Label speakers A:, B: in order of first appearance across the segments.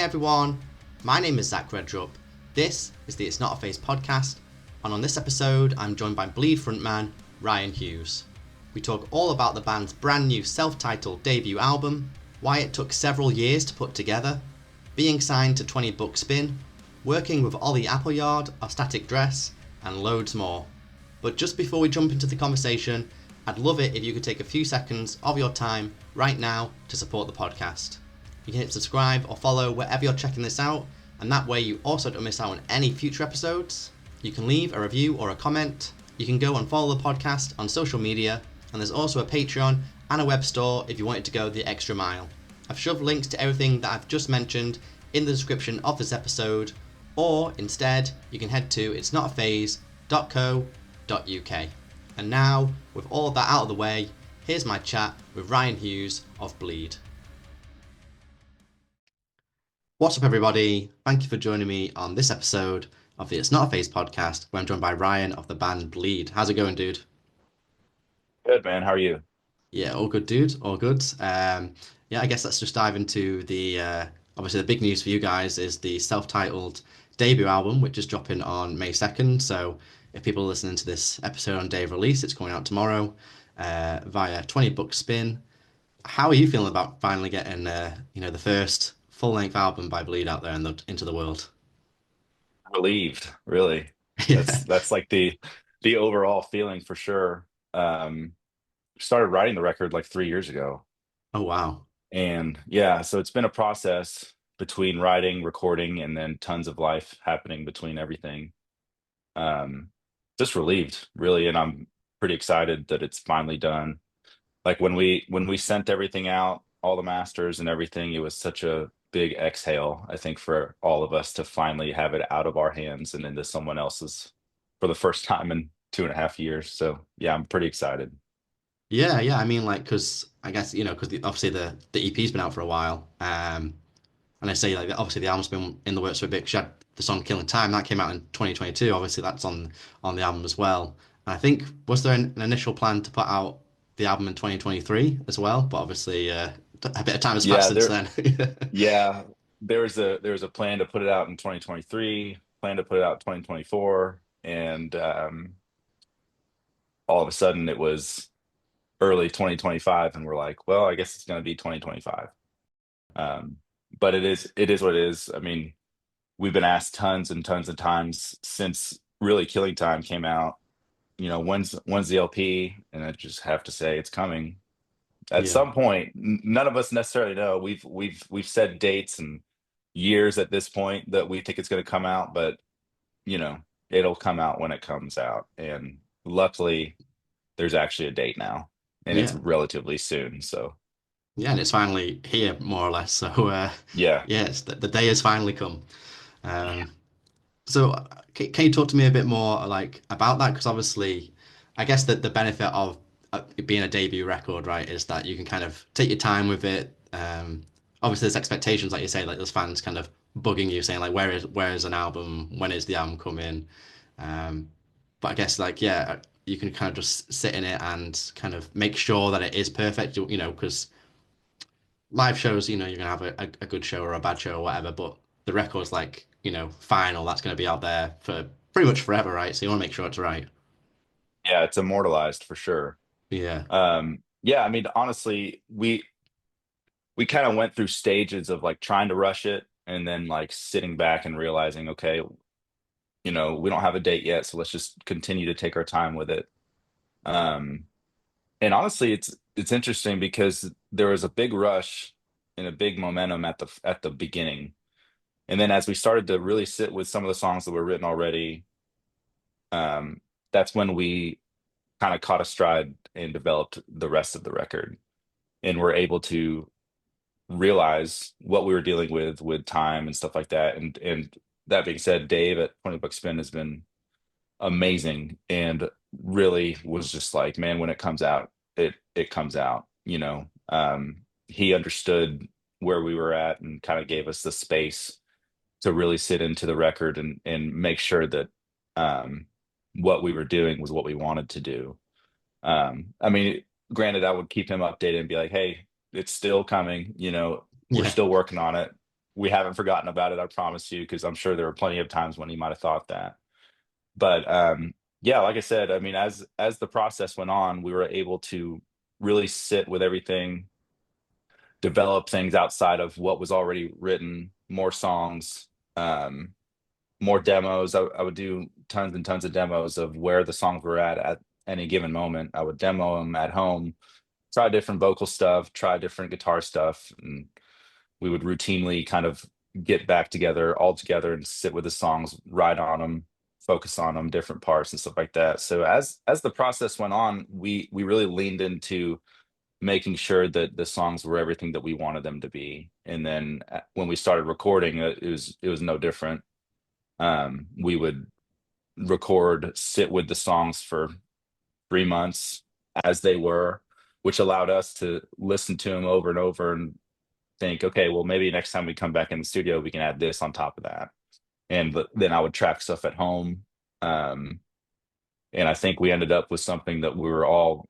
A: everyone, my name is Zach REDRUP. This is the It's Not a Phase podcast, and on this episode I'm joined by Bleed frontman Ryan Hughes. We talk all about the band's brand new self-titled debut album, why it took several years to put together, being signed to 20 Buck Spin, working with Olli Appleyard of Static Dress, and loads more. But just before we jump into the conversation, I'd love it if you could take a few seconds of your time right now to support the podcast. You can hit subscribe or follow wherever you're checking this out, and that way you also don't miss out on any future episodes. You can leave a review or a comment. You can go and follow the podcast on social media, and there's also a Patreon and a web store if you wanted to go the extra mile. I've shoved links to everything that I've just mentioned in the description of this episode, or instead you can head to itsnotaphase.co.uk. And now, with all of that out of the way, here's my chat with Ryan Hughes of Bleed. What's up, everybody? Thank you for joining me on this episode of the It's Not a Phase podcast, where I'm joined by Ryan of the band Bleed. How's it going, dude?
B: Good, man. How are you?
A: Yeah, all good, dude. All good. Yeah, I guess let's just dive into the obviously the big news for you guys is the self-titled debut album, which is dropping on May 2nd. So if people are listening to this episode on day of release, it's going out tomorrow via 20 Buck Spin. How are you feeling about finally getting the first full-length album by Bleed out there into the world?
B: Relieved, really.
A: Yeah.
B: That's like the overall feeling for sure. Started writing the record like 3 years ago.
A: Oh, wow.
B: And yeah, so it's been a process between writing, recording, and then tons of life happening between everything. Um, just relieved, really, and I'm pretty excited that it's finally done. Like when we sent everything out, all the masters and everything, it was such a big exhale, I think, for all of us to finally have it out of our hands and into someone else's for the first time in 2.5 years. So yeah, I'm pretty excited.
A: Yeah, yeah. I mean, like, because I guess because obviously the EP's been out for a while, and I say like obviously the album's been in the works for a bit. 'Cause you had the song "Killing Time" that came out in 2022. Obviously, that's on the album as well. And I think was there an initial plan to put out the album in 2023 as well? But obviously, a bit of time has passed
B: Yeah,
A: since
B: there
A: then.
B: yeah, there was a plan to put it out in 2023, plan to put it out 2024, and all of a sudden it was early 2025 and we're like, well, I guess it's going to be 2025. Um, but it is what it is. I mean, we've been asked tons and tons of times since really Killing Time came out, when's the LP? And I just have to say it's coming at
A: Yeah,
B: some point. None of us necessarily know. We've said dates and years at this point that we think it's going to come out, but you know, it'll come out when it comes out. And luckily there's actually a date now and it's
A: yeah,
B: relatively soon. So
A: yeah. And it's finally here, more or less. So,
B: yeah.
A: yeah, the day has finally come. Um, So, can you talk to me a bit more like about that? Because obviously, I guess that the benefit of it being a debut record, right, is that you can kind of take your time with it. Obviously, there's expectations, like you say, like there's fans kind of bugging you, saying like, where is an album? When is the album coming? Um, but I guess like yeah, you can kind of just sit in it and kind of make sure that it is perfect. Because live shows, you're gonna have a good show or a bad show or whatever, but the record's like, final, that's gonna be out there for pretty much forever, right? So you want to make sure it's right.
B: Yeah, it's immortalized for sure.
A: Yeah.
B: Yeah, I mean, honestly, we kind of went through stages of like trying to rush it and then like sitting back and realizing, okay, we don't have a date yet, so let's just continue to take our time with it. Um, and honestly, it's interesting because there was a big rush and a big momentum at the beginning. And then as we started to really sit with some of the songs that were written already, that's when we kind of caught a stride and developed the rest of the record and were able to realize what we were dealing with time and stuff like that. And that being said, Dave at 20 Buck Spin has been amazing and really was just like, man, when it comes out, it comes out, he understood where we were at and kind of gave us the space to really sit into the record and make sure that um what we were doing was what we wanted to do. I mean, granted, I would keep him updated and be like, hey, it's still coming, we're
A: Yeah.
B: still working on it. we haven't forgotten about it, I promise you, because I'm sure there were plenty of times when he might have thought that. But yeah, like I said, I mean, as the process went on, we were able to really sit with everything, develop things outside of what was already written, more songs, um, more demos. I would do tons and tons of demos of where the songs were at any given moment. I would demo them at home, try different vocal stuff, try different guitar stuff, and we would routinely kind of get back together all together and sit with the songs, write on them, focus on them, different parts and stuff like that. So as the process went on, we really leaned into making sure that the songs were everything that we wanted them to be. And then when we started recording, it was no different. We would record, sit with the songs for 3 months as they were, which allowed us to listen to them over and over and think, okay, well, maybe next time we come back in the studio, we can add this on top of that. And then I would track stuff at home. Um, and I think we ended up with something that we were all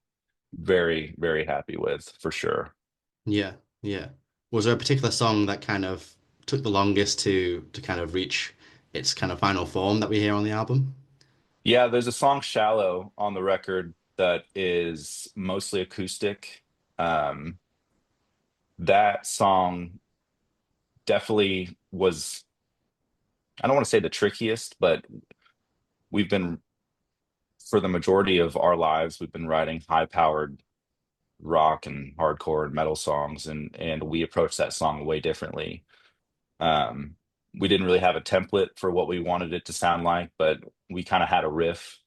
B: very, very happy with for sure.
A: Yeah, yeah. Was there a particular song that kind of took the longest to kind of reach its kind of final form that we hear on the album?
B: Yeah, there's a song Shallow on the record that is mostly acoustic. Um, that song definitely was, I don't want to say the trickiest, but we've been, for the majority of our lives, we've been writing high powered rock and hardcore and metal songs, and we approached that song way differently. Um, we didn't really have a template for what we wanted it to sound like, but we kind of had a riff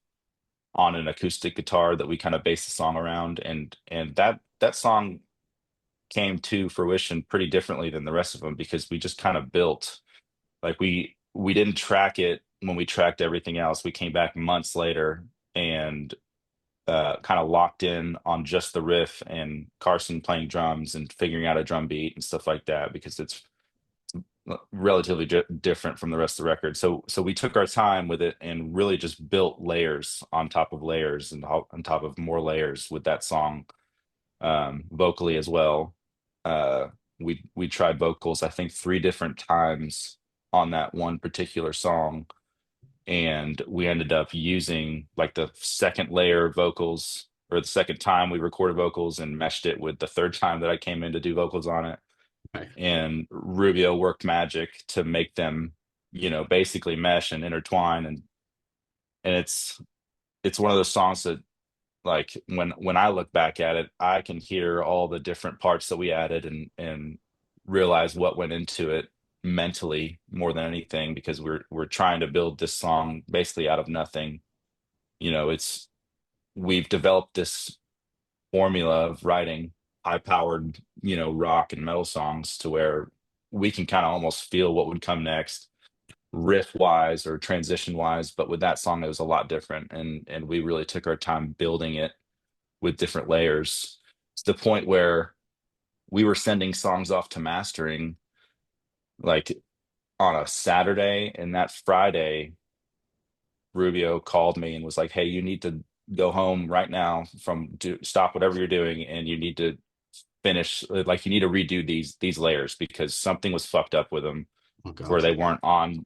B: on an acoustic guitar that we kind of based the song around, and that song came to fruition pretty differently than the rest of them because we just kind of built, like, we didn't track it when we tracked everything else. We came back months later and kind of locked in on just the riff and Carson playing drums and figuring out a drum beat and stuff like that because it's relatively different from the rest of the record. So we took our time with it and really just built layers on top of layers and on top of more layers with that song, vocally as well. Uh, we tried vocals, I think, 3 different times on that one particular song, and we ended up using like the second layer of vocals, or the second time we recorded vocals, and meshed it with the third time that I came in to do vocals on it.
A: Right.
B: And Rubio worked magic to make them, basically mesh and intertwine, and it's one of those songs that, like, when I look back at it, I can hear all the different parts that we added and realize what went into it mentally more than anything, because we're trying to build this song basically out of nothing. It's we've developed this formula of writing high powered, rock and metal songs to where we can kind of almost feel what would come next, riff wise or transition wise. But with that song, it was a lot different, and we really took our time building it with different layers, to the point where we were sending songs off to mastering like on a Saturday, and that Friday Rubio called me and was like, "Hey, you need to go home right now stop whatever you're doing, and you need to finish, like, you need to redo these layers because something was fucked up with them,
A: Oh
B: where
A: God.
B: they weren't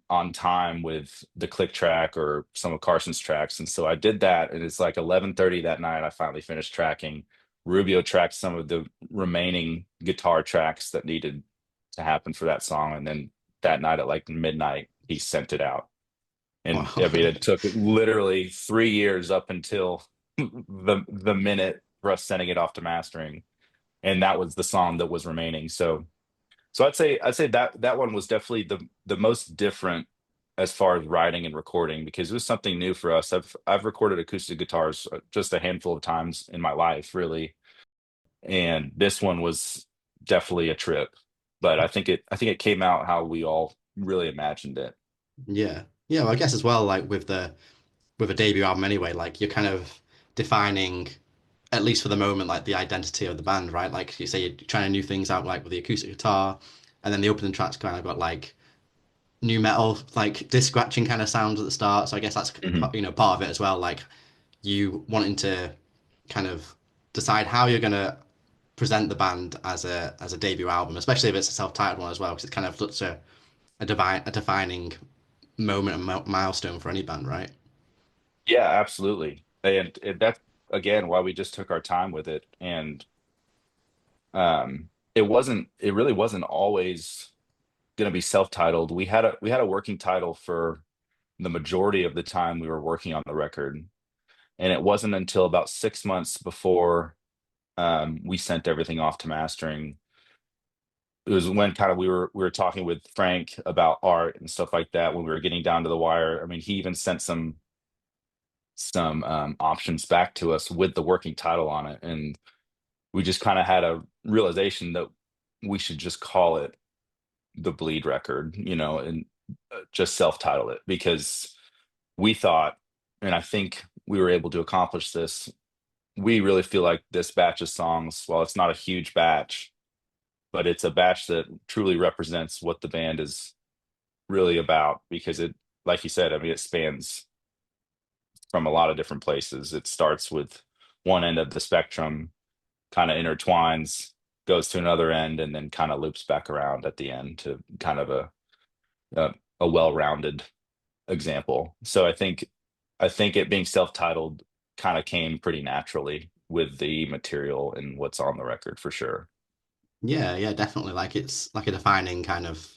B: on time with the click track or some of Carson's tracks." And so I did that, and it's like 11:30 that night I finally finished tracking. Rubio tracked some of the remaining guitar tracks that needed to happen for that song, and then that night at like midnight he sent it out. And
A: Wow.
B: I mean, it took literally 3 years up until the minute for us sending it off to mastering, and that was the song that was remaining. So I'd say that one was definitely the most different as far as writing and recording, because it was something new for us. I've recorded acoustic guitars just a handful of times in my life, really, and this one was definitely a trip. But I think it came out how we all really imagined it.
A: Yeah. Yeah, well, I guess as well, like with a debut album anyway, like you're kind of defining, at least for the moment, like the identity of the band, right? Like you say, you're trying new things out, like with the acoustic guitar, and then the opening tracks kind of got like new metal, like disc scratching kind of sounds at the start. So I guess that's
B: Mhm.
A: part of it as well. Like you wanting to kind of decide how you're gonna present the band as a debut album, especially if it's a self-titled one as well, because it's kind of such a defining moment and milestone for any band, right?
B: Yeah, absolutely. And that's again why we just took our time with it. And it really wasn't always going to be self-titled. We had a working title for the majority of the time we were working on the record. And it wasn't until about 6 months before we sent everything off to mastering. It was when kind of we were talking with Frank about art and stuff like that when we were getting down to the wire. I mean, he even sent some options back to us with the working title on it, and we just kind of had a realization that we should just call it the Bleed record, and just self-title it because we thought, and I think we were able to accomplish this. We really feel like this batch of songs, while it's not a huge batch, but it's a batch that truly represents what the band is really about because it, like you said, I mean, it spans from a lot of different places. It starts with one end of the spectrum, kind of intertwines, goes to another end, and then kind of loops back around at the end to kind of a well-rounded example. So I think it being self-titled kind of came pretty naturally with the material and what's on the record for sure.
A: Yeah, yeah, definitely. Like it's like a defining kind of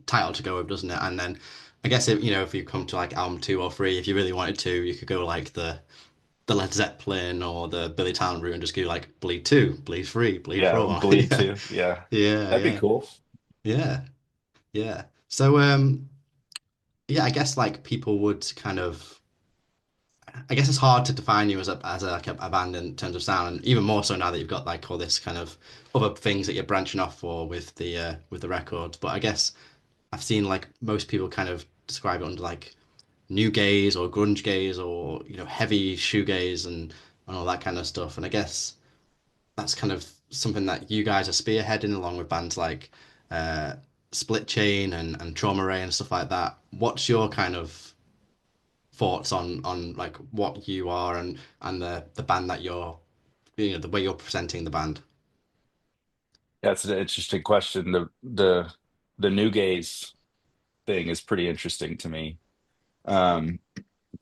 A: title to go with, doesn't it? And then I guess if if you come to like album 2 or 3, if you really wanted to, you could go like the Led Zeppelin or the Billy Talent route and just go like Bleed 2, Bleed 3, Bleed
B: Yeah,
A: 4.
B: Bleed
A: Yeah.
B: too. Yeah,
A: Yeah,
B: that'd be
A: yeah.
B: cool.
A: Yeah. Yeah. So yeah, I guess like people would kind of I guess it's hard to define you as a band in terms of sound, and even more so now that you've got like all this kind of other things that you're branching off for with the records. But I guess I've seen like most people kind of describe it under like new gaze or grunge gaze or heavy shoegaze and all that kind of stuff. And I guess that's kind of something that you guys are spearheading along with bands like uh, Split Chain and Trauma Ray and stuff like that. What's your kind of thoughts on like what you are and the band that you're the way you're presenting the band?
B: That's an interesting question. The new gaze thing is pretty interesting to me. Um,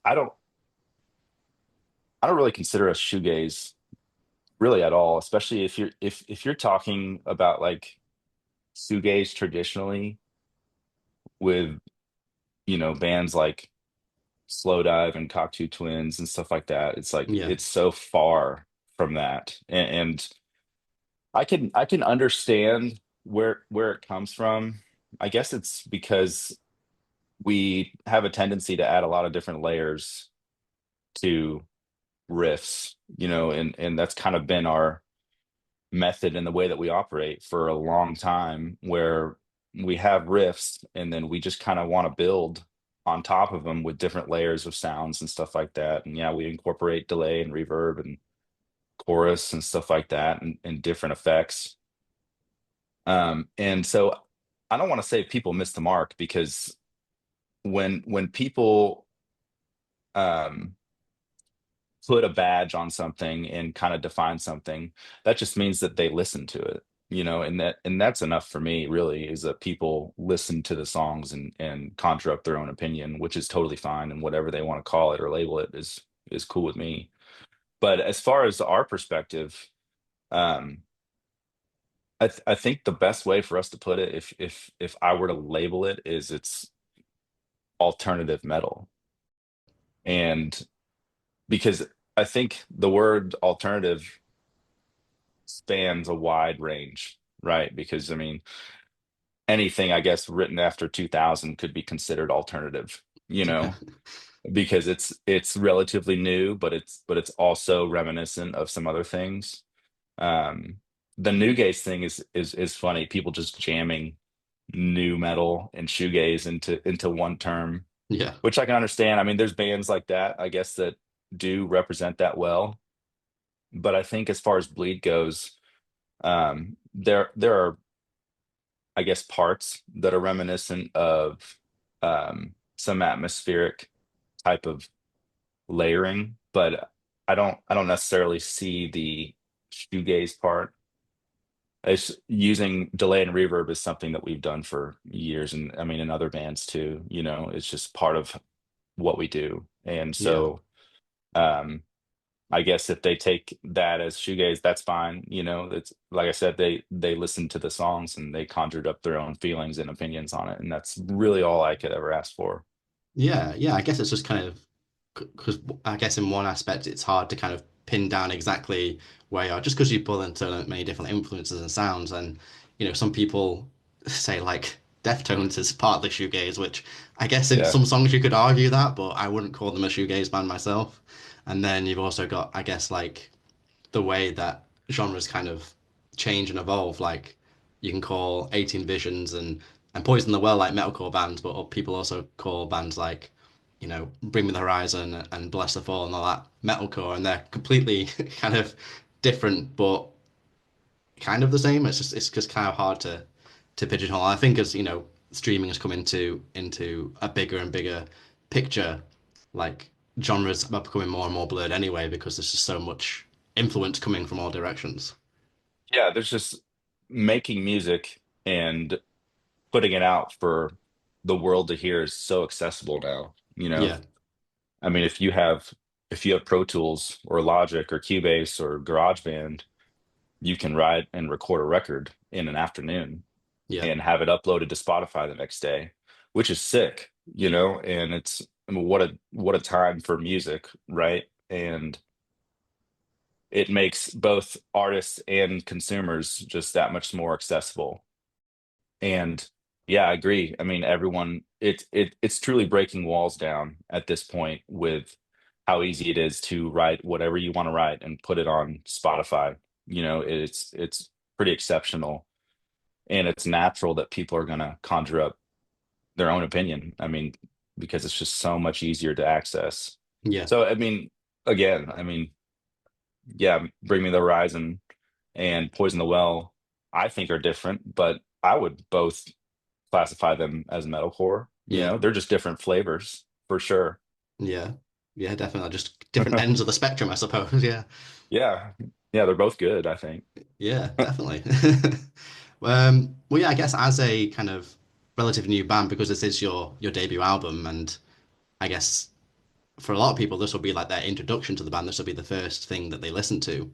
B: I don't I don't really consider us shoegaze really at all, especially if you're talking about like shoegaze traditionally with bands like Slow Dive and Cockatoo Twins and stuff like that. It's like
A: Yeah,
B: it's so far from that, and I can understand where it comes from. I guess it's because we have a tendency to add a lot of different layers to riffs, and that's kind of been our method in the way that we operate for a long time, where we have riffs and then we just kind of want to build on top of them with different layers of sounds and stuff like that. And yeah, we incorporate delay and reverb and chorus and stuff like that and different effects. And so I don't want to say people miss the mark because when people um put a badge on something and kind of define something, that just means that they listen to it, and that's enough for me, really, is that people listen to the songs and conjure up their own opinion, which is totally fine, and whatever they want to call it or label it is cool with me. But as far as our perspective, um, I think the best way for us to put it, if I were to label it, is it's alternative metal. And because I think the word alternative spans a wide range, right? Because I mean, anything I guess written after 2000 could be considered alternative,
A: yeah,
B: because it's relatively new, but it's also reminiscent of some other things. Um, the new gaze thing is funny. People just jamming new metal and shoegaze into one term,
A: yeah,
B: which I can understand. I mean, there's bands like that, I guess, that do represent that well. But I think as far as Bleed goes, there are, I guess, parts that are reminiscent of some atmospheric type of layering, but I don't necessarily see the shoegaze part. it's using delay and reverb is something that we've done for years, and I mean in other bands too, it's just part of what we do. And
A: Yeah.
B: so um I guess if they take that as shoegaze, that's fine. It's like I said, they listened to the songs and they conjured up their own feelings and opinions on it, and that's really all I could ever ask for.
A: Yeah, yeah. I guess it's just kind of because I guess in one aspect it's hard to kind of pin down exactly where you are, just because you pull into many different influences and sounds. And some people say like Deftones is partly shoegaze, which I guess in
B: Yeah.
A: some songs you could argue that, but I wouldn't call them a shoegaze band myself. And then you've also got, I guess, like the way that genres kind of change and evolve. Like you can call 18 Visions and Poison the Well like metalcore bands, but people also call bands like Bring Me the Horizon and Bless the Fall and all that metalcore, and they're completely kind of different, but kind of the same. It's just kind of hard to pigeonhole. I think as streaming has come into a bigger and bigger picture, like genres are becoming more and more blurred anyway because there's just so much influence coming from all directions.
B: Yeah, there's just making music and putting it out for the world to hear is so accessible now.
A: Yeah,
B: I mean, if you have Pro Tools or Logic or Cubase or GarageBand, you can write and record a record in an afternoon
A: yeah,
B: and have it uploaded to Spotify the next day, which is sick. And it's, I mean, what a time for music, right? And it makes both artists and consumers just that much more accessible. And yeah, I agree. I mean, everyone, it's truly breaking walls down at this point with how easy it is to write whatever you want to write and put it on Spotify. It's pretty exceptional, and it's natural that people are going to conjure up their own opinion. I mean, because it's just so much easier to access.
A: yeah,
B: So, I mean, again, I mean, yeah, Bring Me the Horizon and Poison the Well, I think are different, but I would both classify them as metalcore.
A: yeah,
B: They're just different flavors for sure.
A: yeah, yeah, definitely. Just different ends of the spectrum, I suppose. Yeah,
B: Yeah. Yeah, they're both good, I think.
A: yeah, definitely. Well, yeah, I guess as a kind of relative new band, because this is your debut album, and I guess for a lot of people, this will be like their introduction to the band. This will be the first thing that they listen to.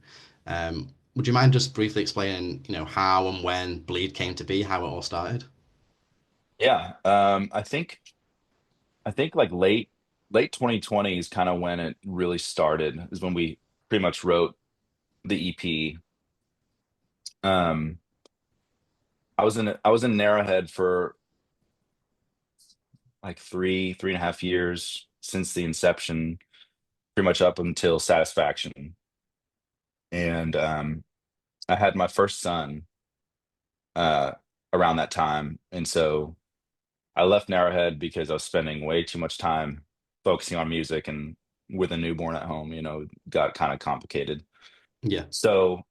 A: Would you mind just briefly explaining, how and when Bleed came to be, how it all started?
B: Yeah. I think like late 2020 is kind of when it really started, is when we pretty much wrote the EP. Um I was in Narrowhead for like 3.5 years since the inception, pretty much up until Satisfaction. And I had my first son uh around that time. And so I left Narrowhead because I was spending way too much time focusing on music, and with a newborn at home, got kind of complicated.
A: Yeah,
B: So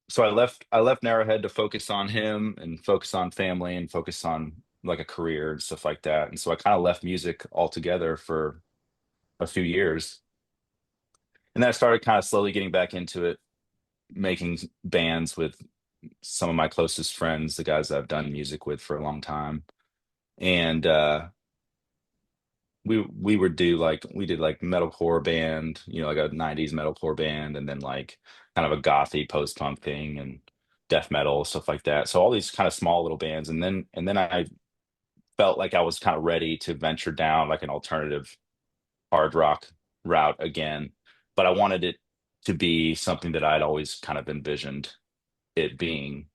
B: so I left Narrowhead to focus on him and focus on family and focus on like a career and stuff like that. And so I kind of left music altogether for a few years. And then I started kind of slowly getting back into it, making bands with some of my closest friends, the guys that I've done music with for a long time. And we did like metalcore band, like a 90s metalcore band, and then like kind of a gothy post-punk thing and death metal, stuff like that. So all these kind of small little bands. And then I felt like I was kind of ready to venture down like an alternative hard rock route again. But I wanted it to be something that I'd always kind of envisioned it being.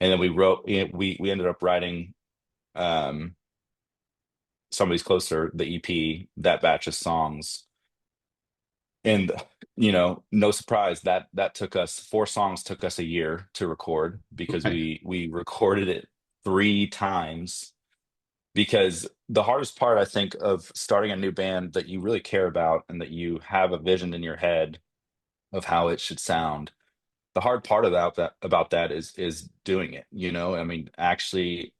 B: And then we ended up writing um Somebody's Closer, the EP, that batch of songs. And no surprise that took us 4 songs, took us a year to record, because
A: right.
B: we recorded it 3 times. Because the hardest part, I think, of starting a new band that you really care about and that you have a vision in your head of how it should sound, the hard part about that is doing it. I mean, actually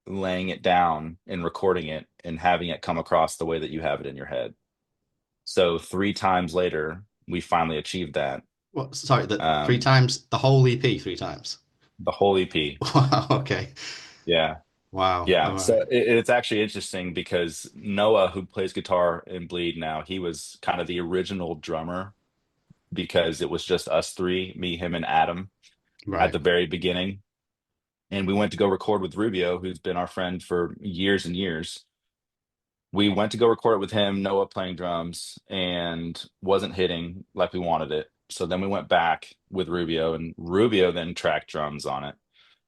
B: laying it down and recording it and having it come across the way that you have it in your head. So 3 times later, we finally achieved that.
A: What? Sorry, the three
B: Um,
A: times the whole EP three times.
B: the whole EP.
A: Wow. Okay.
B: Yeah.
A: Wow.
B: Yeah.
A: All
B: So
A: right.
B: it's actually interesting because Noah, who plays guitar in Bleed now, he was kind of the original drummer because it was just us three, me, him, and Adam at
A: Right.
B: the very beginning. And we went to go record with Rubio, who's been our friend for years and years. We went to go record it with him, Noah playing drums, and wasn't hitting like we wanted it. So then we went back with Rubio, and Rubio then tracked drums on it.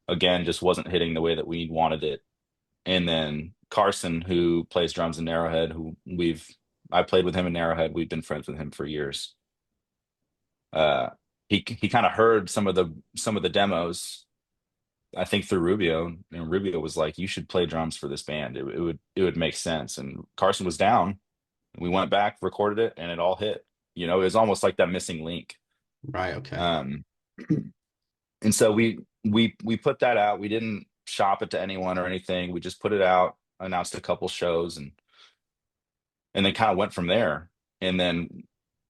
B: Again, just wasn't hitting the way that we wanted it. And then Carson, who plays drums in Narrowhead, I played with him in Narrowhead. We've been friends with him for years. Uh, he kind of heard some of the demos, I think through Rubio, and Rubio was like, "You should play drums for this band. It would make sense." And Carson was down. We went back, recorded it, and it all hit. It was almost like that missing link.
A: Right. Okay.
B: Um, and so we put that out. We didn't shop it to anyone or anything. We just put it out, announced a couple shows, and then kind of went from there. And then,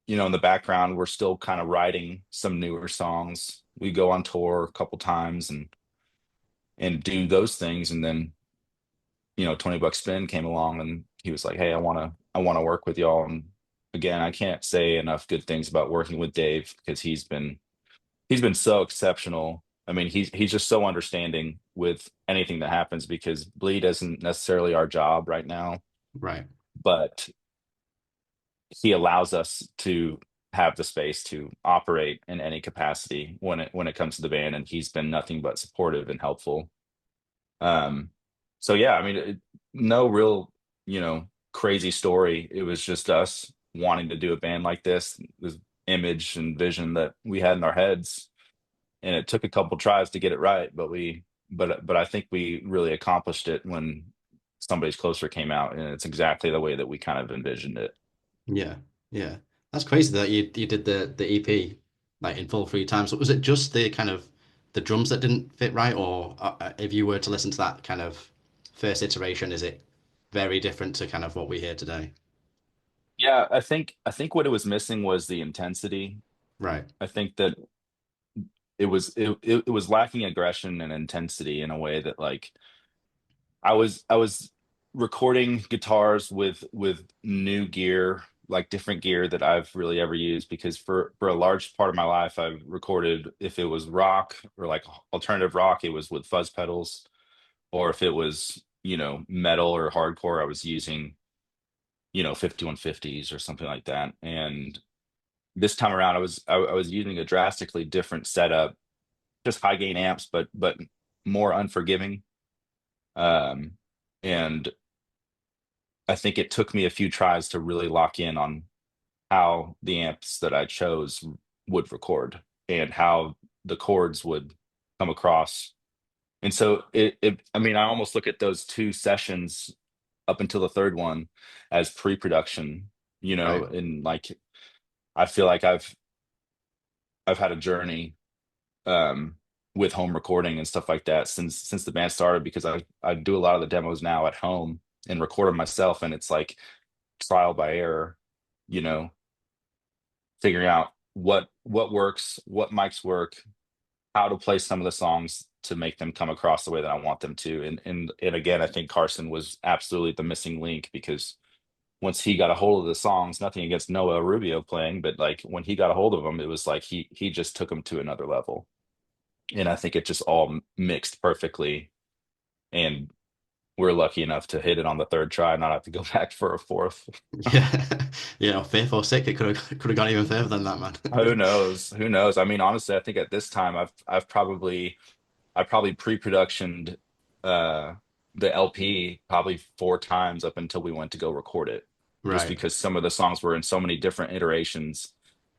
B: in the background, we're still kind of writing some newer songs. We go on tour a couple times and do those things. And then, 20 Buck Spin came along and he was like, "Hey, I want to work with y'all." And again, I can't say enough good things about working with Dave because he's been so exceptional. I mean, he's just so understanding with anything that happens because Bleed isn't necessarily our job right now,
A: Right.
B: but he allows us to have the space to operate in any capacity when it comes to the band, and he's been nothing but supportive and helpful. Um, so yeah, I mean, no real, crazy story. It was just us wanting to do a band like this image and vision that we had in our heads, and it took a couple tries to get it right, but I think we really accomplished it when Somebody's Closer came out, and it's exactly the way that we kind of envisioned it.
A: Yeah. Yeah. That's crazy that you did the EP like in full three times. So was it just the kind of the drums that didn't fit right, or if you were to listen to that kind of first iteration, is it very different to kind of what we hear today?
B: Yeah, I think what it was missing was the intensity.
A: Right.
B: I think that it was lacking aggression and intensity in a way that, like, I was recording guitars with new gear, like different gear that I've really ever used, because for a large part of my life I've recorded, if it was rock or like alternative rock, it was with fuzz pedals, or if it was, metal or hardcore, I was using, 5150s or something like that. And this time around I was using a drastically different setup, just high gain amps, but more unforgiving. Um, and I think it took me a few tries to really lock in on how the amps that I chose would record and how the chords would come across. And so I mean, I almost look at those two sessions up until the third one as pre-production,
A: Right.
B: and like I feel like I've had a journey um with home recording and stuff like that since the band started, because I do a lot of the demos now at home and record them myself, and it's like trial by error, you know, figuring out what works, what mics work, how to play some of the songs to make them come across the way that I want them to. And again, I think Carson was absolutely the missing link, because once he got a hold of the songs, nothing against Noah Rubio playing, but like when he got a hold of them, it was like he just took them to another level. And I think it just all mixed perfectly. And we're lucky enough to hit it on the third try, not have to go back for a fourth.
A: Yeah. Fifth or sixth, it could have gone even further than that, man.
B: Who knows? Who knows? I mean, honestly, I think at this time I probably pre-productioned uh the LP probably four times up until we went to go record it, just
A: Right.
B: because some of the songs were in so many different iterations,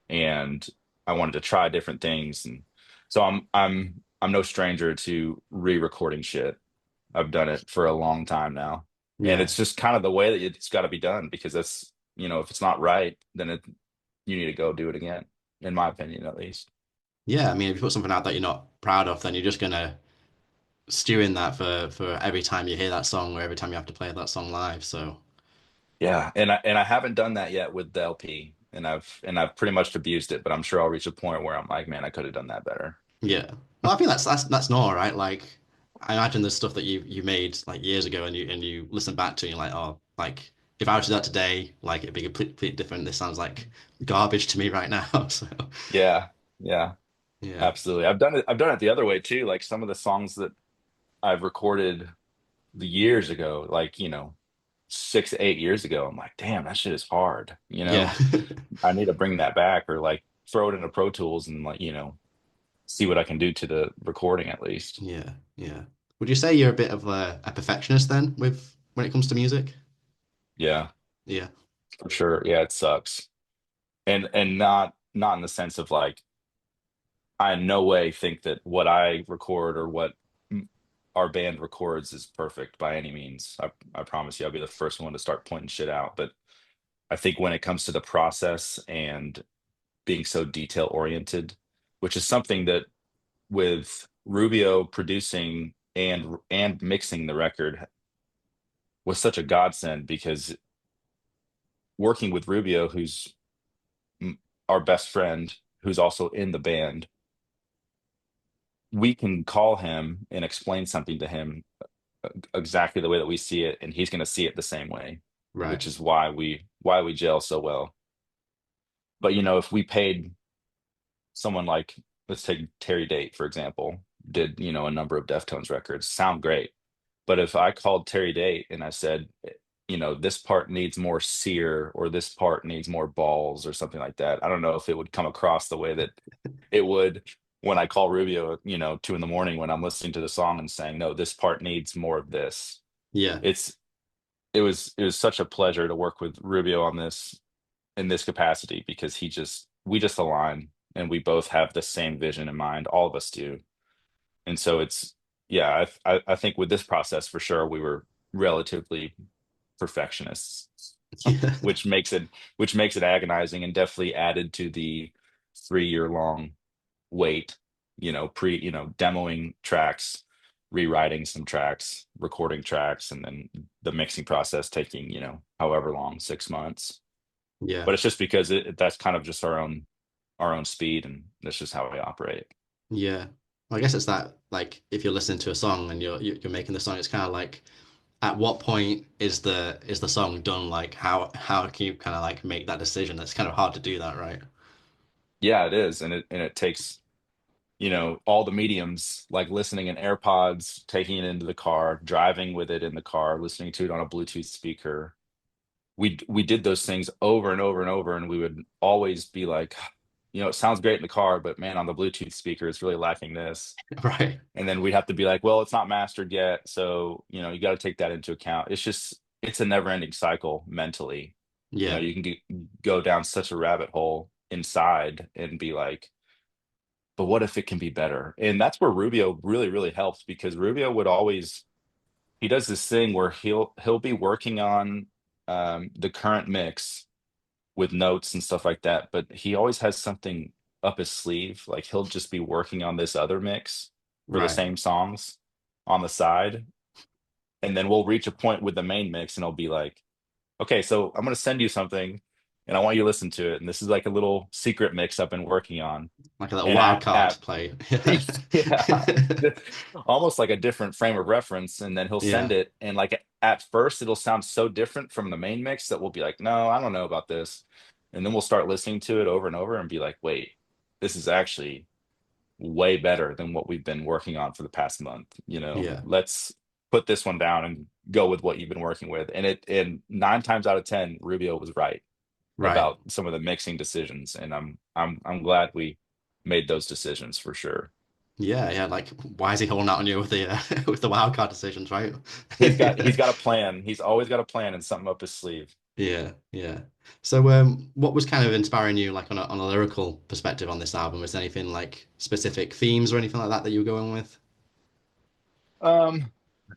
B: and I wanted to try different things. And so I'm no stranger to re-recording shit. I've done it for a long time now. And
A: Yeah.
B: it's just kind of the way that it's got to be done, because that's, if it's not right, then you need to go do it again, in my opinion, at least.
A: Yeah. I mean, if you put something out that you're not proud of, then you're just gonna stew in that for every time you hear that song or every time you have to play that song live. So
B: Yeah. And I haven't done that yet with the LP. and I've pretty much abused it, but I'm sure I'll reach a point where I'm like, man, I could have done that better.
A: Yeah. Well, I think that's normal, right? Like, I imagine the stuff that you made like years ago, and you listen back to, and you're like, oh, like if I were to do that today, like it'd be completely different. This sounds like garbage to me right now. So,
B: Yeah, yeah,
A: yeah,
B: absolutely. I've done it the other way too. Like some of the songs that I've recorded the years ago, like, 6 8 years ago, I'm like, damn, that shit is hard.
A: yeah,
B: I need to bring that back, or like throw it into Pro Tools and like, see what I can do to the recording at least.
A: yeah, yeah. Would you say you're a bit of a perfectionist then, with when it comes to music?
B: Yeah,
A: Yeah,
B: for sure. Yeah, it sucks. And not in the sense of like, I in no way think that what I record or what m- our band records is perfect by any means. I promise you, I'll be the first one to start pointing shit out. But I think when it comes to the process and being so detail oriented, which is something that with Rubio producing and mixing the record was such a godsend, because working with Rubio, who's m- our best friend, who's also in the band, we can call him and explain something to him exactly the way that we see it, and he's going to see it the same way,
A: right.
B: which is why we gel so well. But if we paid someone like, let's take Terry Date for example, did a number of Deftones records, sound great. But if I called Terry Date and I said, this part needs more sear, or this part needs more balls, or something like that, I don't know if it would come across the way that it would when I call Rubio, 2 in the morning when I'm listening to the song and saying, no, this part needs more of this.
A: Yeah,
B: It's it was such a pleasure to work with Rubio on this in this capacity, because we just align, and we both have the same vision in mind. All of us do. And so it's, yeah, I think with this process for sure we were relatively perfectionists,
A: yeah,
B: which makes it agonizing, and definitely added to the 3 year long wait, demoing tracks, rewriting some tracks, recording tracks, and then the mixing process taking, however long, 6 months.
A: yeah.
B: But it's just because that's kind of just our own speed, and that's just how we operate.
A: Yeah. Well, I guess it's that, like, if you're listening to a song and you're making the song, it's kind of like, at what point is the song done? Like, how can you kind of like make that decision? That's kind of hard to do that, right?
B: Yeah, it is. And it takes, all the mediums, like listening in AirPods, taking it into the car, driving with it in the car, listening to it on a Bluetooth speaker. We did those things over and over and over, and we would always be like, it sounds great in the car, but man, on the Bluetooth speaker, it's really lacking this.
A: Right.
B: And then we'd have to be like, well, it's not mastered yet, so you got to take that into account. It's a never-ending cycle mentally.
A: Yeah.
B: You can go down such a rabbit hole inside and be like, but what if it can be better? And that's where Rubio really, really helps, because Rubio would always, he does this thing where he'll be working on the current mix with notes and stuff like that, but he always has something up his sleeve. Like he'll just be working on this other mix for the
A: Right.
B: same songs on the side. And then we'll reach a point with the main mix, and he'll be like, okay, so I'm going to send you something and I want you to listen to it. And this is like a little secret mix I've been working on.
A: Like a little
B: And
A: wild card to play.
B: yeah, almost like a different frame of reference. And then he'll send
A: Yeah.
B: it. And like at first, it'll sound so different from the main mix that we'll be like, no, I don't know about this. And then we'll start listening to it over and over and be like, wait, this is actually way better than what we've been working on for the past month.
A: Yeah.
B: Let's put this one down and go with what you've been working with. And 9 times out of 10, Rubio was right
A: Right.
B: about some of the mixing decisions, and I'm glad we made those decisions for sure.
A: Yeah. Yeah. Like, why is he holding out on you with the with the wild card decisions, right?
B: He's got a plan. He's always got a plan and something up his sleeve.
A: Yeah, yeah. So, what was kind of inspiring you, like on a lyrical perspective on this album? Was there anything like specific themes or anything like that that you were going with?
B: Um,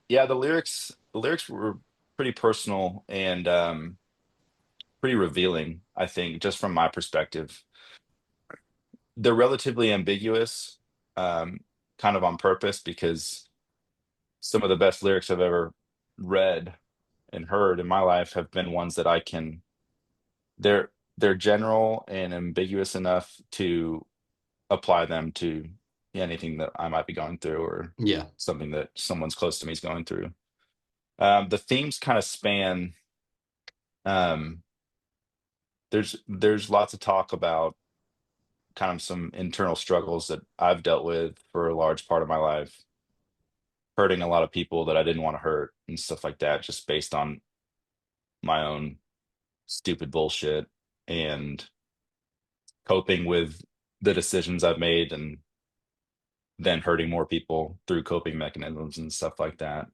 B: yeah, the lyrics were pretty personal and pretty revealing, I think, just from my perspective. They're relatively ambiguous, um, kind of on purpose, because some of the best lyrics I've ever read and heard in my life have been ones that I can they're they're general and ambiguous enough to apply them to anything that I might be going through, or
A: Yeah.
B: something that someone's close to me is going through. The themes kind of span. Um, there's lots of talk about kind of some internal struggles that I've dealt with for a large part of my life, hurting a lot of people that I didn't want to hurt and stuff like that, just based on my own stupid bullshit, and coping with the decisions I've made, and then hurting more people through coping mechanisms and stuff like that.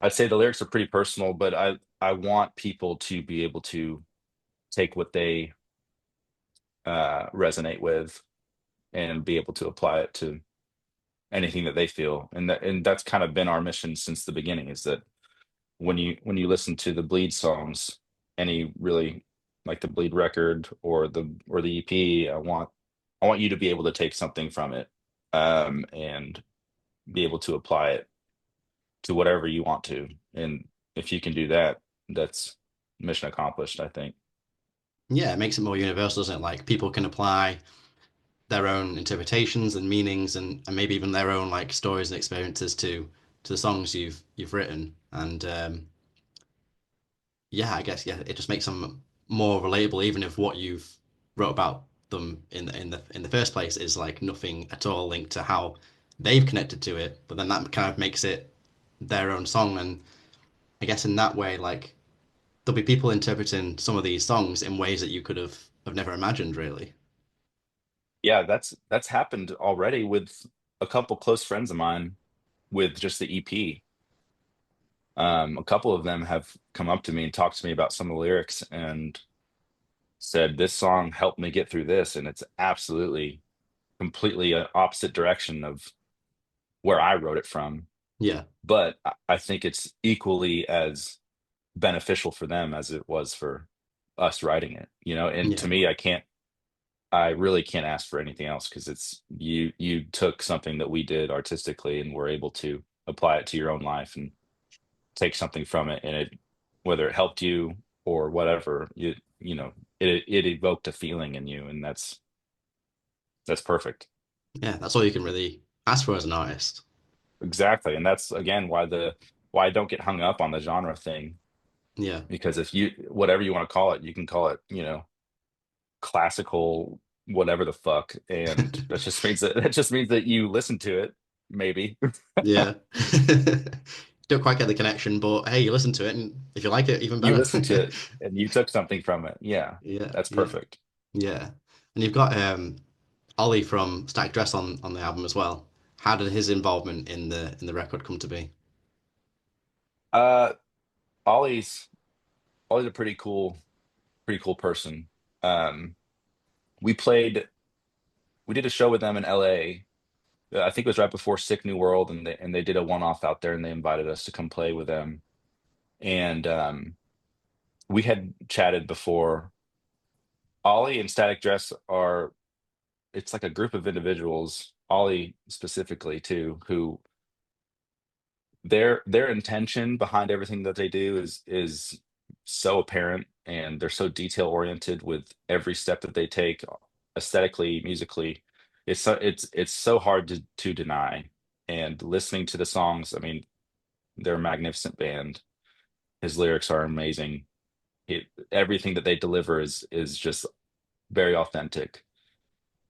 B: I'd say the lyrics are pretty personal, but I want people to be able to take what they resonate with and be able to apply it to anything that they feel. And that's kind of been our mission since the beginning, is that when you listen to the Bleed songs, any really, like the Bleed record or the EP, I want you to be able to take something from it, and be able to apply it to whatever you want to. And if you can do that, that's mission accomplished, I think.
A: Yeah, it makes it more universal, doesn't it? Like people can apply their own interpretations and meanings and maybe even their own like stories and experiences to the songs you've written. And yeah, I guess yeah, it just makes them more relatable, even if what you've wrote about them in the first place is like nothing at all linked to how they've connected to it. But then that kind of makes it their own song, and I guess in that way, like there'll be people interpreting some of these songs in ways that you could have never imagined, really.
B: Yeah, that's happened already with a couple close friends of mine with just the EP. A couple of them have come up to me and talked to me about some of the lyrics and said, "This song helped me get through this," and it's absolutely completely a opposite direction of where I wrote it from.
A: Yeah,
B: But I think it's equally as beneficial for them as it was for us writing it, and
A: yeah,
B: to me, I really can't ask for anything else, because it's you took something that we did artistically and were able to apply it to your own life and take something from it, and whether it helped you or whatever, it evoked a feeling in you, and that's perfect.
A: yeah. That's all you can really ask for as an artist.
B: Exactly. And that's again why I don't get hung up on the genre thing,
A: Yeah,
B: because if you whatever you want to call it, you can call it, classical, whatever the fuck, and that just means that you listen to it, maybe.
A: yeah. Don't quite get the connection, but hey, you listen to it, and if you like it, even
B: You
A: better.
B: listen to it and you took something from it. Yeah,
A: Yeah,
B: that's
A: yeah,
B: perfect.
A: yeah. And you've got Ollie from Static Dress on the album as well. How did his involvement in the record come to be?
B: Uh, Ollie's Ollie's a pretty cool person. Um, we played we did a show with them in LA. I think it was right before Sick New World, and they did a one-off out there, and they invited us to come play with them. And we had chatted before. Ollie and Static Dress are it's like a group of individuals, Ollie specifically too, who their intention behind everything that they do is so apparent, and they're so detail oriented with every step that they take, aesthetically, musically. It's so hard to deny. And listening to the songs, I mean, they're a magnificent band. His lyrics are amazing. Everything that they deliver is just very authentic.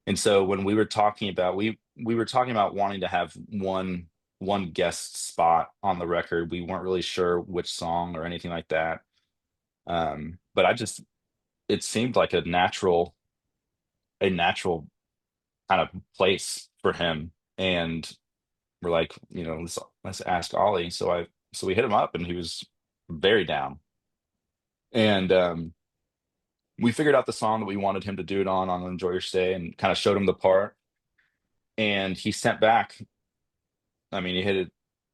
B: And so when we were talking about wanting to have one guest spot on the record. We weren't really sure which song or anything like that. But it seemed like a natural kind of place for him. And we're like, let's ask Ollie. So we hit him up, and he was very down. And we figured out the song that we wanted him to do it on Enjoy Your Stay, and kind of showed him the part. And he sent back, I mean, he hit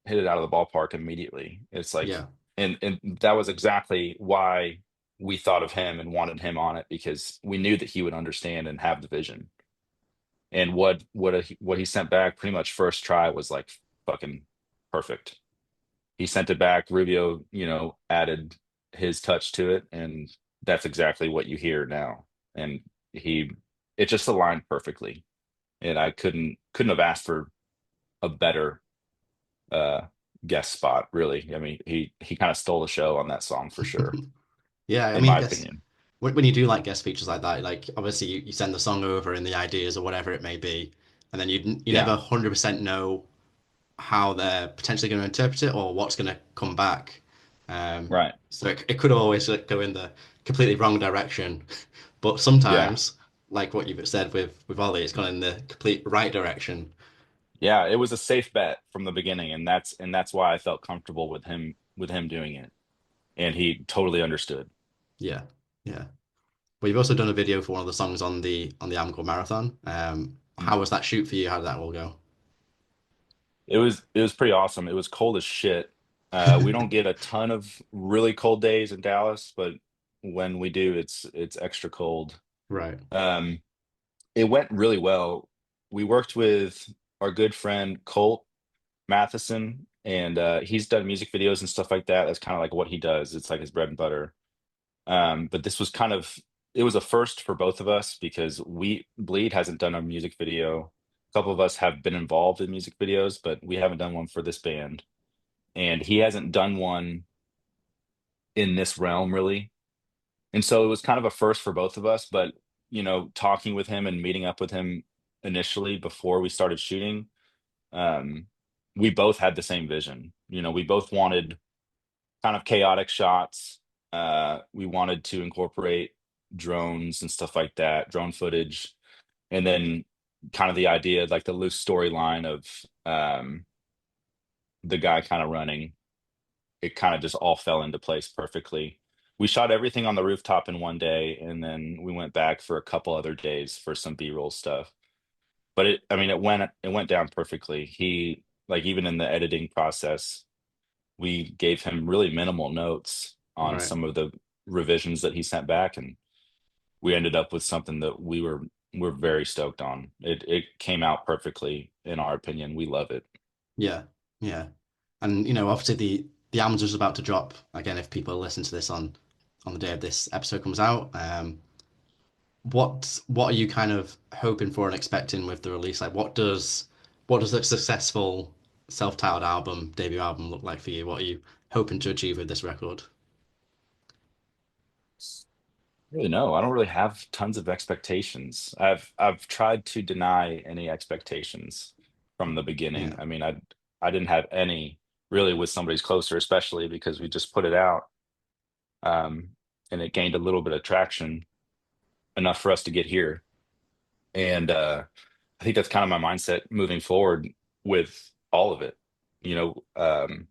B: it out of the ballpark immediately. It's like,
A: Yeah,
B: and that was exactly why we thought of him and wanted him on it, because we knew that he would understand and have the vision. And what he sent back pretty much first try was like fucking perfect. He sent it back. Rubio, added his touch to it, and that's exactly what you hear now. And he it just aligned perfectly. And I couldn't have asked for a better uh guest spot, really. I mean, he kind of stole the show on that song for sure,
A: Yeah, I
B: in
A: mean,
B: my
A: guess
B: opinion.
A: when you do like guest features like that, like obviously you send the song over and the ideas or whatever it may be, and then you never
B: Yeah,
A: 100% know how they're potentially going to interpret it or what's going to come back.
B: right.
A: So it could always like, go in the completely wrong direction, but
B: Yeah.
A: sometimes, like what you've said with Ollie, it's gone in the complete right direction.
B: Yeah, it was a safe bet from the beginning, and that's why I felt comfortable with him doing it. And he totally understood.
A: Yeah, yeah. But you've also done a video for one of the songs on the album called Marathon.
B: Mm.
A: How was that shoot for you? How did that all go?
B: It was pretty awesome. It was cold as shit. We don't get a ton of really cold days in Dallas, but when we do, it's extra cold.
A: Right,
B: Um, it went really well. We worked with our good friend Colt Matheson, and he's done music videos and stuff like that. That's kind of like what he does. It's like his bread and butter. But this was kind of it was a first for both of us because we Bleed hasn't done a music video. A couple of us have been involved in music videos, but we haven't done one for this band. And he hasn't done one in this realm really. And so it was kind of a first for both of us, but talking with him and meeting up with him initially before we started shooting, um, we both had the same vision. We both wanted kind of chaotic shots. We wanted to incorporate drones and stuff like that, drone footage, and then kind of the idea, like the loose storyline of the guy kind of running. It kind of just all fell into place perfectly. We shot everything on the rooftop in one day, and then we went back for a couple other days for some B-roll stuff. But I mean, it went down perfectly. He like even in the editing process, we gave him really minimal notes on
A: right.
B: some of the revisions that he sent back, and we ended up with something that we're very stoked on. It came out perfectly in our opinion. We love it.
A: Yeah, yeah. And obviously the album's just about to drop again. If people listen to this on the day of this episode comes out, what are you kind of hoping for and expecting with the release? Like, what does a successful self-titled album, debut album look like for you? What are you hoping to achieve with this record?
B: Really, no, I don't really have tons of expectations. I've tried to deny any expectations from the beginning.
A: Yeah,
B: I mean, I didn't have any really with Somebody's Closer, especially because we just put it out, um, and it gained a little bit of traction, enough for us to get here. And I think that's kind of my mindset moving forward with all of it. You know, um,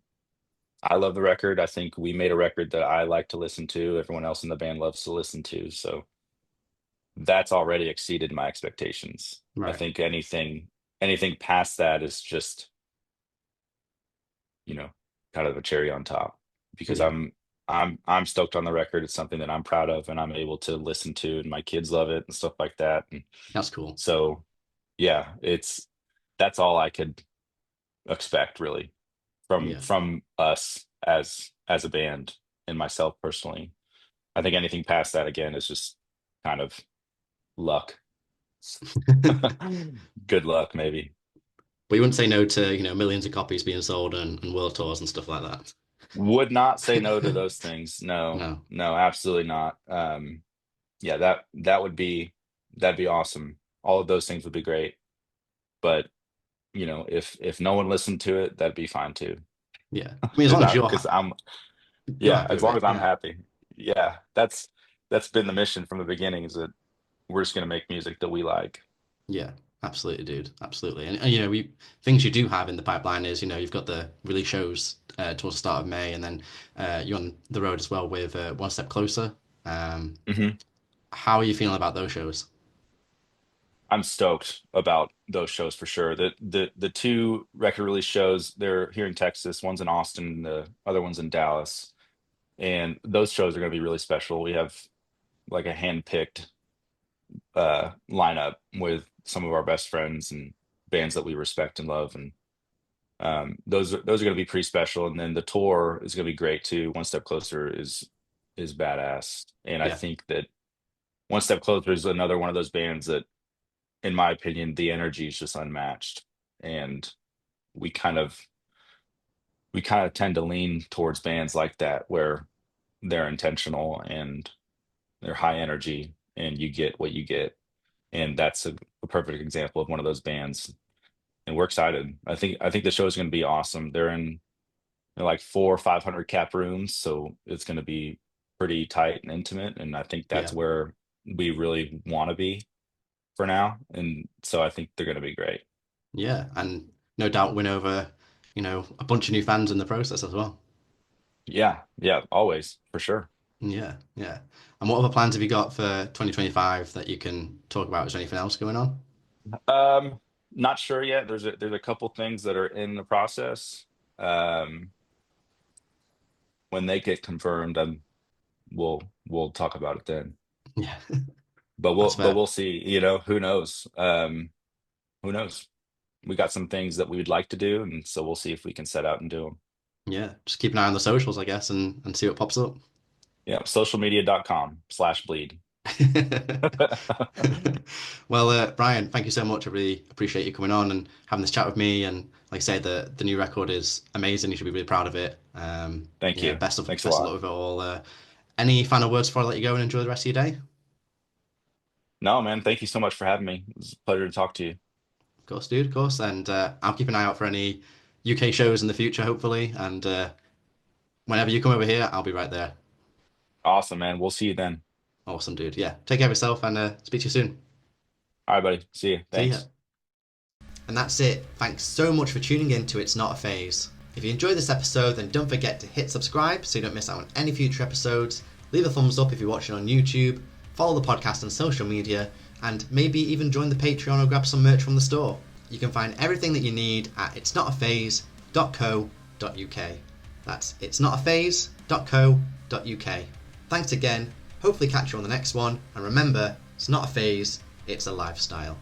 B: I love the record. I think we made a record that I like to listen to. Everyone else in the band loves to listen to. So that's already exceeded my expectations. I
A: right.
B: think anything past that is just, you know, kind of a cherry on top because
A: Yeah,
B: I'm stoked on the record. It's something that I'm proud of and I'm able to listen to and my kids love it and stuff like that. And
A: that's cool.
B: so yeah, that's all I could expect really from
A: Yeah.
B: us as a band and myself personally. I think anything past that again is just kind of luck. Good luck, maybe.
A: But you wouldn't say no to, millions of copies being sold and world tours and stuff like that.
B: Would not say no to those things. No,
A: No.
B: no, absolutely not. Yeah, that'd be awesome. All of those things would be great. But if no one listened to it, that'd be fine too.
A: Yeah. I mean, as
B: Because
A: long as
B: I because I'm
A: you're
B: yeah,
A: happy
B: as
A: with
B: long
A: it.
B: as I'm
A: Yeah.
B: happy. Yeah, that's been the mission from the beginning is that we're just gonna make music that we like.
A: Yeah. Absolutely, dude. Absolutely. And we things you do have in the pipeline is, you've got the release shows towards the start of May, and then you're on the road as well with One Step Closer. Um,
B: Mhm.
A: how are you feeling about those shows?
B: I'm stoked about those shows for sure. The two record release shows, they're here in Texas. One's in Austin, the other one's in Dallas. And those shows are going to be really special. We have like a hand-picked lineup with some of our best friends and bands that we respect and love. And those are going to be pretty special. And then the tour is going to be great too. One Step Closer is is badass. And I
A: Yeah,
B: think that One Step Closer is another one of those bands that, in my opinion, the energy is just unmatched. And we kind of we kind of tend to lean towards bands like that where they're intentional and they're high energy and you get what you get. And that's a perfect example of one of those bands. And we're excited. I think the show is going to be awesome. They're in like 400 or 500 cap rooms, so it's going to be pretty tight and intimate. And I think
A: yeah,
B: that's where we really want to be for now. And so I think they're going to be great.
A: yeah, and no doubt win over, a bunch of new fans in the process as well.
B: Yeah, yeah, always for sure.
A: Yeah, yeah. And what other plans have you got for 2025 that you can talk about? Is there anything else going on?
B: Um, Not sure yet. There's a couple things that are in the process. Um, when they get confirmed, we'll talk about it then.
A: Yeah,
B: But
A: that's
B: we'll
A: fair.
B: we'll see. Who knows? Who knows? We got some things that we would like to do, and so we'll see if we can set out and do them.
A: Yeah, just keep an eye on the socials, I guess, and see what pops up.
B: Yeah, socialmedia.com/bleed.
A: Well, Brian, thank you so much. I really appreciate you coming on and having this chat with me. And like I say, the new record is amazing. You should be really proud of it.
B: Thank
A: Yeah,
B: you. Thanks a
A: best of luck
B: lot.
A: with it all. Any final words before I let you go and enjoy the rest of your day?
B: No, man, thank you so much for having me. It was a pleasure to talk to you.
A: Of course, dude, of course. And I'll keep an eye out for any UK shows in the future, hopefully. And whenever you come over here, I'll be right there.
B: Awesome, man. We'll see you then.
A: Awesome, dude. Yeah, take care of yourself and speak to you soon.
B: All right, buddy. See you.
A: See ya.
B: Thanks.
A: And that's it. Thanks so much for tuning in to It's Not a Phase. If you enjoyed this episode, then don't forget to hit subscribe so you don't miss out on any future episodes. Leave a thumbs up if you're watching on YouTube. Follow the podcast on social media, and maybe even join the Patreon or grab some merch from the store. You can find everything that you need at itsnotaphase.co.uk. That's itsnotaphase.co.uk. Thanks again. Hopefully catch you on the next one. And remember, it's not a phase, it's a lifestyle.